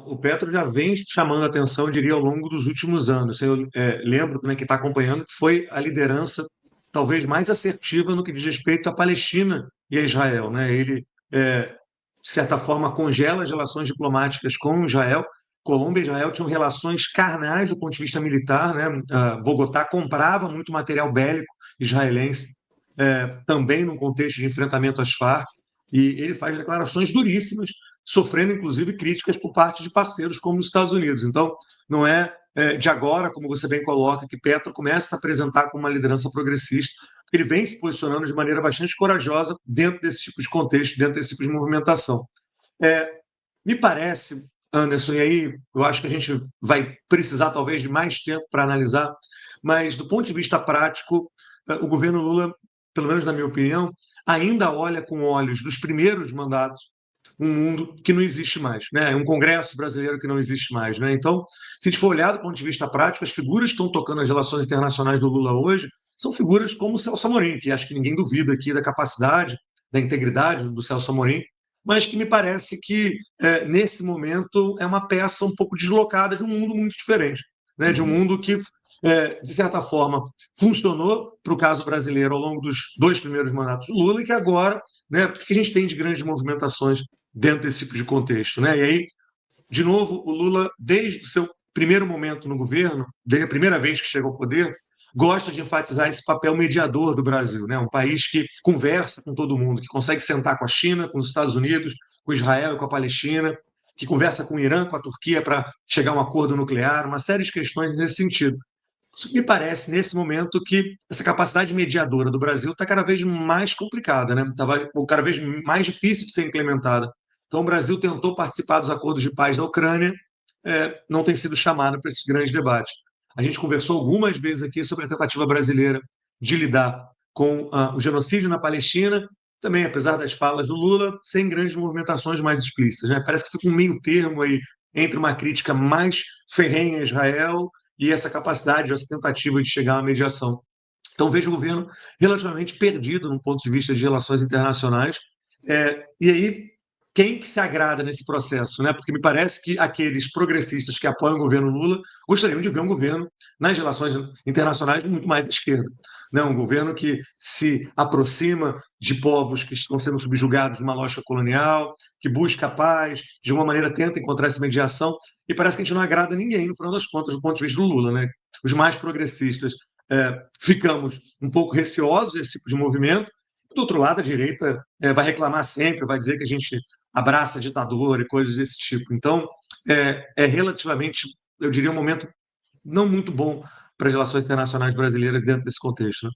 O Petro já vem chamando a atenção, eu diria, ao longo dos últimos anos. Eu lembro, né, que está acompanhando, que foi a liderança talvez mais assertiva no que diz respeito à Palestina e a Israel, né? Ele, de certa forma, congela as relações diplomáticas com Israel. Colômbia e Israel tinham relações carnais do ponto de vista militar, né? Bogotá comprava muito material bélico israelense, também num contexto de enfrentamento às Farc, e ele faz declarações duríssimas, sofrendo inclusive críticas por parte de parceiros como os Estados Unidos. Então, não é, de agora, como você bem coloca, que Petro começa a se apresentar como uma liderança progressista. Ele vem se posicionando de maneira bastante corajosa dentro desse tipo de contexto, dentro desse tipo de movimentação. É, Me parece, Anderson, e aí eu acho que a gente vai precisar talvez de mais tempo para analisar, mas do ponto de vista prático, o governo Lula, pelo menos na minha opinião, ainda olha com olhos dos primeiros mandatos um mundo que não existe mais, né? Um Congresso brasileiro que não existe mais, né? Então, se a gente for olhar do ponto de vista prático, as figuras que estão tocando as relações internacionais do Lula hoje são figuras como o Celso Amorim, que acho que ninguém duvida aqui da capacidade, da integridade do Celso Amorim, mas que me parece que, nesse momento, é uma peça um pouco deslocada de um mundo muito diferente, né? De um Uhum. mundo que, de certa forma, funcionou para o caso brasileiro ao longo dos dois primeiros mandatos do Lula e que agora, né, o que a gente tem de grandes movimentações dentro desse tipo de contexto, né? E aí, de novo, o Lula, desde o seu primeiro momento no governo, desde a primeira vez que chega ao poder, gosta de enfatizar esse papel mediador do Brasil, né? Um país que conversa com todo mundo, que consegue sentar com a China, com os Estados Unidos, com Israel e com a Palestina, que conversa com o Irã, com a Turquia para chegar a um acordo nuclear, uma série de questões nesse sentido. Isso me parece, nesse momento, que essa capacidade mediadora do Brasil está cada vez mais complicada, né? Está cada vez mais difícil de ser implementada. Então, o Brasil tentou participar dos acordos de paz da Ucrânia, não tem sido chamado para esses grandes debates. A gente conversou algumas vezes aqui sobre a tentativa brasileira de lidar com o genocídio na Palestina, também, apesar das falas do Lula, sem grandes movimentações mais explícitas, né? Parece que fica um meio termo aí entre uma crítica mais ferrenha a Israel e essa capacidade, essa tentativa de chegar à mediação. Então, vejo o governo relativamente perdido no ponto de vista de relações internacionais. E aí, quem que se agrada nesse processo? Né? Porque me parece que aqueles progressistas que apoiam o governo Lula gostariam de ver um governo nas relações internacionais muito mais à esquerda. Né? Um governo que se aproxima de povos que estão sendo subjugados numa lógica colonial, que busca a paz, de uma maneira tenta encontrar essa mediação, e parece que a gente não agrada ninguém, no final das contas, do ponto de vista do Lula. Né? Os mais progressistas ficamos um pouco receosos desse tipo de movimento. Do outro lado, a direita vai reclamar sempre, vai dizer que a gente abraça a ditadura e coisas desse tipo. Então, é relativamente, eu diria, um momento não muito bom para as relações internacionais brasileiras dentro desse contexto. Né?